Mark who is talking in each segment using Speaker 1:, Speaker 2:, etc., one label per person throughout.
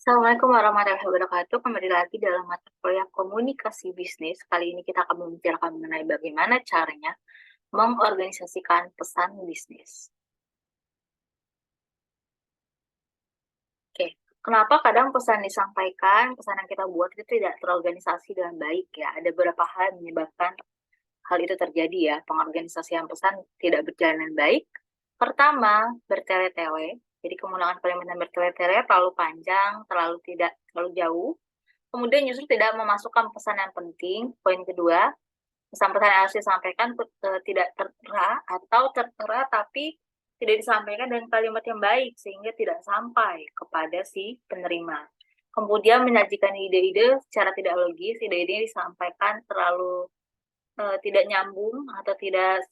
Speaker 1: Assalamualaikum warahmatullahi wabarakatuh. Kembali lagi dalam mata kuliah komunikasi bisnis. Kali ini kita akan membicarakan mengenai bagaimana caranya mengorganisasikan pesan bisnis. Oke, kenapa kadang pesan disampaikan, pesan yang kita buat itu tidak terorganisasi dengan baik ya? Ada beberapa hal yang menyebabkan hal itu terjadi ya. Pengorganisasian pesan tidak berjalan dengan baik. Pertama, bertele-tele. Jadi kemudian kalimat yang bertele-tele terlalu panjang, terlalu jauh. Kemudian justru tidak memasukkan pesan yang penting. Poin kedua, pesan-pesan yang harus disampaikan tidak tertera atau tertera tapi tidak disampaikan dengan kalimat yang baik sehingga tidak sampai kepada si penerima. Kemudian menyajikan ide-ide secara tidak logis, ide-ide disampaikan terlalu tidak nyambung atau tidak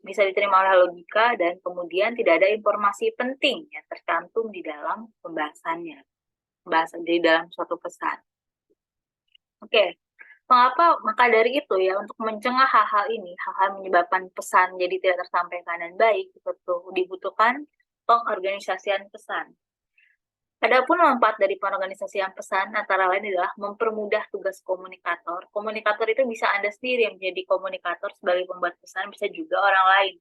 Speaker 1: bisa diterima oleh logika dan kemudian tidak ada informasi penting yang tercantum di dalam pembahasannya, pembahasan di dalam suatu pesan. Oke, mengapa? Maka dari itu ya, untuk mencegah hal-hal ini, hal-hal menyebabkan pesan jadi tidak tersampaikan dan baik, itu dibutuhkan pengorganisasian pesan. Adapun manfaat dari pengorganisasian pesan antara lain adalah mempermudah tugas komunikator. Komunikator itu bisa Anda sendiri yang menjadi komunikator sebagai pembuat pesan, bisa juga orang lain.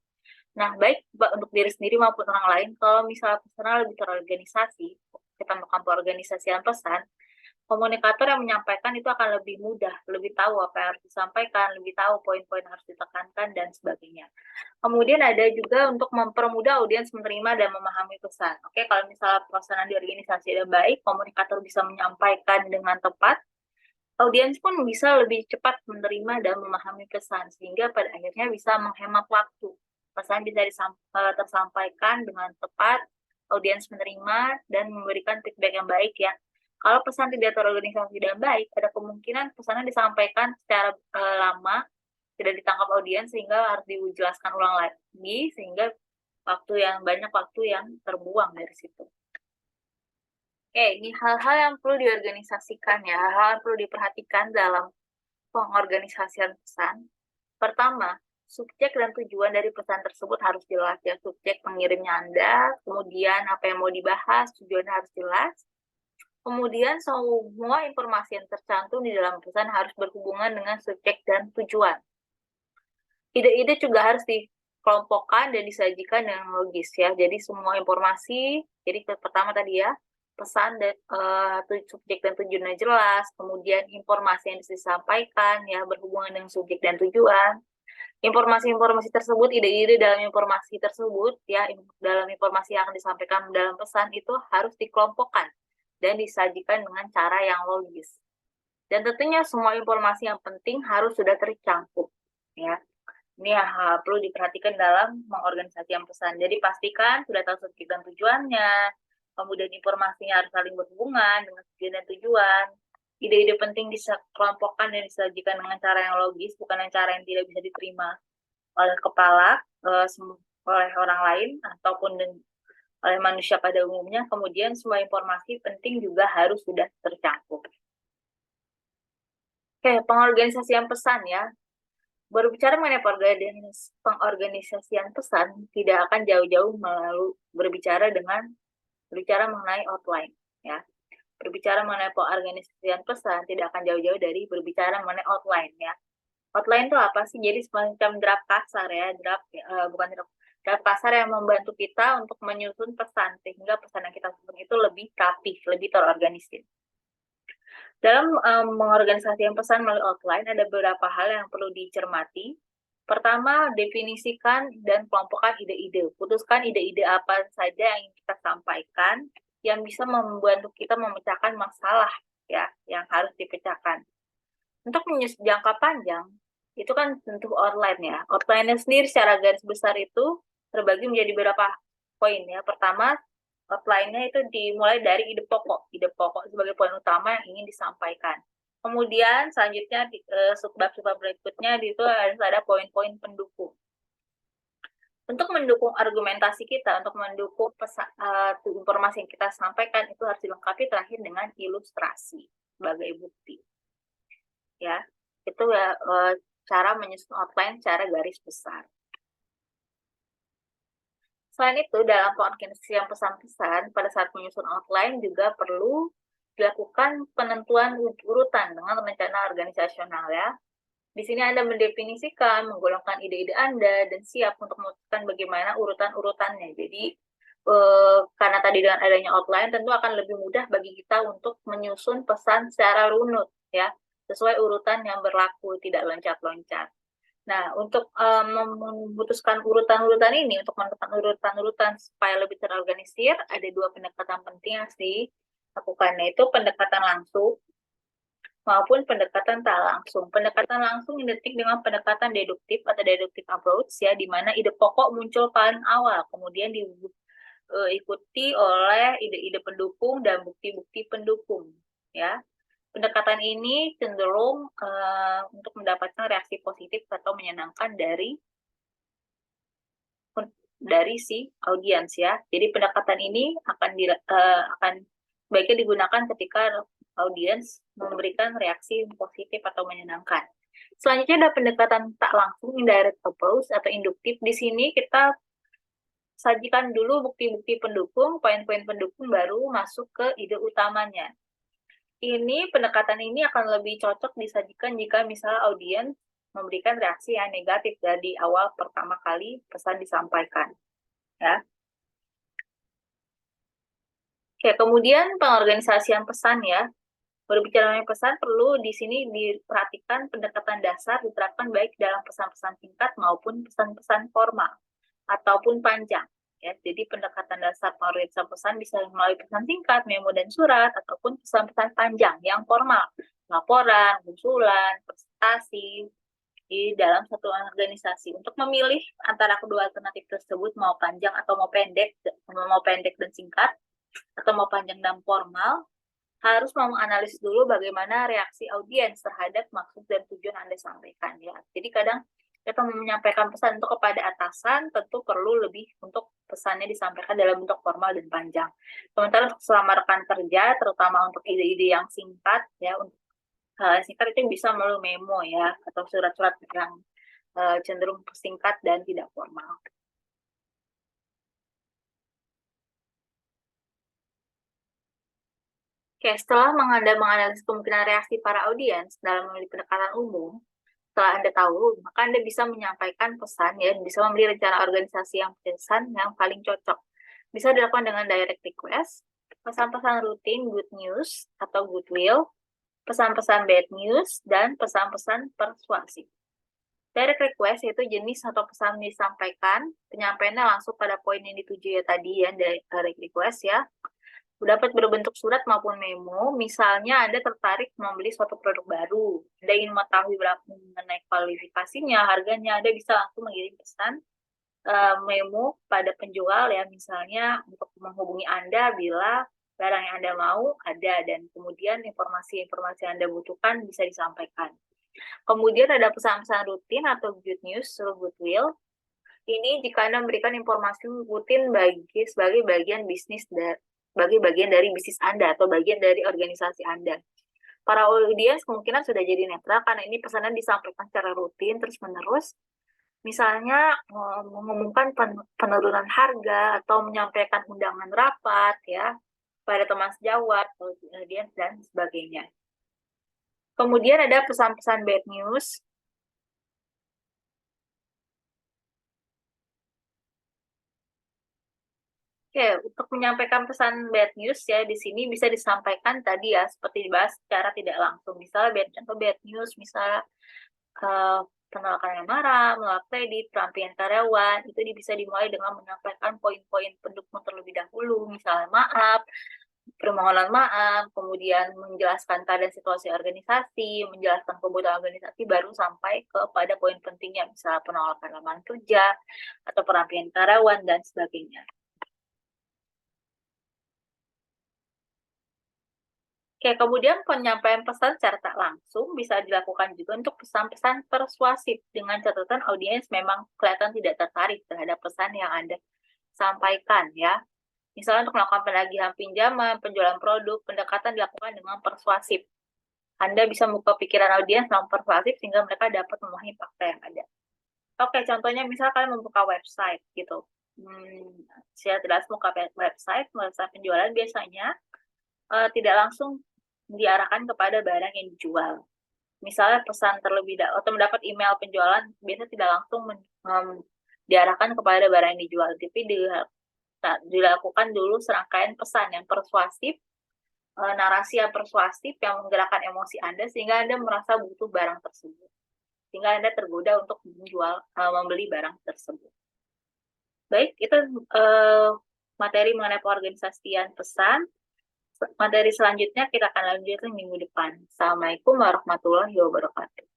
Speaker 1: Nah, baik untuk diri sendiri maupun orang lain, kalau misalnya pesannya lebih terorganisasi, kita melakukan pengorganisasian pesan, komunikator yang menyampaikan itu akan lebih mudah, lebih tahu apa yang harus disampaikan, lebih tahu poin-poin yang harus ditekankan, dan sebagainya. Kemudian ada juga untuk mempermudah audiens menerima dan memahami pesan. Oke, kalau misalnya pelaksanaan di organisasi ada baik, komunikator bisa menyampaikan dengan tepat, audiens pun bisa lebih cepat menerima dan memahami pesan, sehingga pada akhirnya bisa menghemat waktu. Pesan bisa tersampaikan dengan tepat, audiens menerima, dan memberikan feedback yang baik ya. Kalau pesan tidak terorganisasi dengan baik, ada kemungkinan pesannya disampaikan secara lama, tidak ditangkap audiens, sehingga harus dijelaskan ulang lagi, sehingga banyak waktu yang terbuang dari situ. Oke, ini hal-hal yang perlu diorganisasikan ya, hal-hal yang perlu diperhatikan dalam pengorganisasian pesan. Pertama, subjek dan tujuan dari pesan tersebut harus jelas ya. Subjek pengirimnya Anda, kemudian apa yang mau dibahas, tujuannya harus jelas. Kemudian semua informasi yang tercantum di dalam pesan harus berhubungan dengan subjek dan tujuan. Ide-ide juga harus dikelompokkan dan disajikan dengan logis ya. Jadi semua informasi, jadi pertama tadi ya, pesan dan subjek dan tujuannya jelas, kemudian informasi yang disampaikan ya berhubungan dengan subjek dan tujuan. Informasi-informasi tersebut, ide-ide dalam informasi tersebut ya, dalam informasi yang disampaikan dalam pesan itu harus dikelompokkan dan disajikan dengan cara yang logis. Dan tentunya semua informasi yang penting harus sudah tercakup ya. Ini perlu diperhatikan dalam mengorganisasikan pesan. Jadi pastikan sudah tahu subjek dan tujuannya, kemudian informasinya harus saling berhubungan dengan tujuan dan tujuan. Ide-ide penting dikelompokkan dan disajikan dengan cara yang logis, bukan dengan cara yang tidak bisa diterima oleh kepala, oleh orang lain, ataupun oleh manusia pada umumnya. Kemudian semua informasi penting juga harus sudah tercakup. Oke, pengorganisasian pesan ya. Berbicara mengenai pengorganisasian pesan, tidak akan jauh-jauh berbicara mengenai outline ya. Berbicara mengenai pengorganisasian pesan tidak akan jauh-jauh dari berbicara mengenai outline ya. Outline itu apa sih? Jadi semacam draft kasar ya, draft kasar yang membantu kita untuk menyusun pesan sehingga pesan yang kita susun itu lebih rapih, lebih terorganisir. Dalam mengorganisasikan pesan melalui outline, ada beberapa hal yang perlu dicermati. Pertama, definisikan dan kelompokkan ide-ide. Putuskan ide-ide apa saja yang ingin kita sampaikan, yang bisa membantu kita memecahkan masalah ya, yang harus dipecahkan. Untuk menyusun jangka panjang, itu kan tentu outline ya. Outline-nya sendiri secara garis besar itu terbagi menjadi beberapa poin ya. Pertama, outline-nya itu dimulai dari ide pokok sebagai poin utama yang ingin disampaikan. Kemudian selanjutnya subbab-subbab berikutnya itu harus ada poin-poin pendukung. Untuk mendukung argumentasi kita, untuk mendukung informasi yang kita sampaikan itu harus dilengkapi terakhir dengan ilustrasi sebagai bukti. Ya, itu ya cara menyusun outline secara garis besar. Selain itu, dalam pengorganisasian pesan-pesan, pada saat menyusun outline juga perlu dilakukan penentuan urutan dengan rencana organisasional ya. Di sini Anda mendefinisikan, menggolongkan ide-ide Anda, dan siap untuk memutuskan bagaimana urutan-urutannya. Jadi, karena tadi dengan adanya outline, tentu akan lebih mudah bagi kita untuk menyusun pesan secara runut, ya, sesuai urutan yang berlaku, tidak loncat-loncat. Nah, untuk memutuskan urutan-urutan ini, untuk menentukan urutan-urutan supaya lebih terorganisir, ada dua pendekatan penting yang dilakukan, yaitu pendekatan langsung maupun pendekatan tak langsung. Pendekatan langsung identik dengan pendekatan deduktif atau deductive approach, ya, di mana ide pokok muncul paling awal, kemudian diikuti oleh ide-ide pendukung dan bukti-bukti pendukung, ya. Pendekatan ini cenderung untuk mendapatkan reaksi positif atau menyenangkan dari si audiens, ya. Jadi pendekatan ini akan sebaiknya digunakan ketika audiens memberikan reaksi positif atau menyenangkan. Selanjutnya ada pendekatan tak langsung, indirect approach atau induktif. Di sini kita sajikan dulu bukti-bukti pendukung, poin-poin pendukung, baru masuk ke ide utamanya. Pendekatan ini akan lebih cocok disajikan jika misalnya audiens memberikan reaksi yang negatif dari awal pertama kali pesan disampaikan, ya. Oke, kemudian pengorganisasian pesan, ya. Berbicara mengenai pesan, perlu di sini diperhatikan pendekatan dasar diterapkan baik dalam pesan-pesan singkat maupun pesan-pesan formal ataupun panjang. Ya, jadi pendekatan dasar pengorganisasian pesan bisa melalui pesan singkat, memo dan surat, ataupun pesan-pesan panjang yang formal, laporan, usulan, presentasi di dalam satu organisasi. Untuk memilih antara kedua alternatif tersebut, mau panjang atau mau pendek dan singkat, atau mau panjang dan formal, harus menganalisis dulu bagaimana reaksi audiens terhadap maksud dan tujuan Anda sampaikan, ya. Jadi kadang kita menyampaikan pesan untuk kepada atasan, tentu perlu lebih untuk pesannya disampaikan dalam bentuk formal dan panjang. Sementara untuk selama rekan kerja, terutama untuk ide-ide yang singkat, ya, untuk singkat itu bisa melalui memo, ya, atau surat-surat yang cenderung singkat dan tidak formal. Oke, setelah menganalisis kemungkinan reaksi para audiens dalam memilih pendekatan umum, setelah Anda tahu, maka Anda bisa menyampaikan pesan, ya, bisa memberi rencana organisasi yang pesan yang paling cocok. Bisa dilakukan dengan direct request, pesan-pesan rutin good news atau goodwill, pesan-pesan bad news, dan pesan-pesan persuasif. Direct request yaitu jenis atau pesan disampaikan, penyampaiannya langsung pada poin yang dituju, ya, tadi, ya, direct request, ya. Dapat berbentuk surat maupun memo, misalnya Anda tertarik membeli suatu produk baru, Anda ingin mengetahui berapa mengenai kualifikasinya, harganya, Anda bisa langsung mengirim pesan memo pada penjual, ya, misalnya untuk menghubungi Anda bila barang yang Anda mau ada, dan kemudian informasi-informasi yang Anda butuhkan bisa disampaikan. Kemudian ada pesan-pesan rutin atau good news atau goodwill. Ini jika Anda memberikan informasi rutin sebagai bagian dari bisnis Anda atau bagian dari organisasi Anda. Para audiens kemungkinan sudah jadi netral karena ini pesanan disampaikan secara rutin terus-menerus. Misalnya mengumumkan penurunan harga atau menyampaikan undangan rapat, ya, pada teman sejawat, audiens, dan sebagainya. Kemudian ada pesan-pesan bad news. Oke, untuk menyampaikan pesan bad news, ya, di sini bisa disampaikan tadi, ya, seperti dibahas secara tidak langsung. Misalnya bad news, misalnya penolakan yang marah, menolak kredit, perampian karyawan, itu bisa dimulai dengan menyampaikan poin-poin pendukung terlebih dahulu, misalnya maaf, permohonan maaf, kemudian menjelaskan keadaan situasi organisasi, menjelaskan kebutuhan organisasi, baru sampai kepada poin pentingnya, misalnya penolakan lamaran kerja, atau perampian karyawan, dan sebagainya. Oke, kemudian penyampaian pesan secara tak langsung bisa dilakukan juga untuk pesan-pesan persuasif dengan catatan audiens memang kelihatan tidak tertarik terhadap pesan yang Anda sampaikan, ya. Misalnya untuk melakukan penagihan pinjaman, penjualan produk, pendekatan dilakukan dengan persuasif. Anda bisa membuka pikiran audiens dengan persuasif sehingga mereka dapat memahami fakta yang ada. Oke, contohnya misalnya kalian membuka website gitu. Saya jelas buka website penjualan biasanya tidak langsung diarahkan kepada barang yang dijual. Misalnya pesan terlebih dahulu atau mendapat email penjualan biasanya tidak langsung diarahkan kepada barang yang dijual, tapi dilakukan dulu serangkaian pesan yang persuasif, narasi yang persuasif yang menggerakkan emosi Anda sehingga Anda merasa butuh barang tersebut. Sehingga Anda tergoda untuk membeli barang tersebut. Baik, itu materi mengenai pengorganisasian pesan. Materi selanjutnya kita akan lanjutkan minggu depan. Assalamualaikum warahmatullahi wabarakatuh.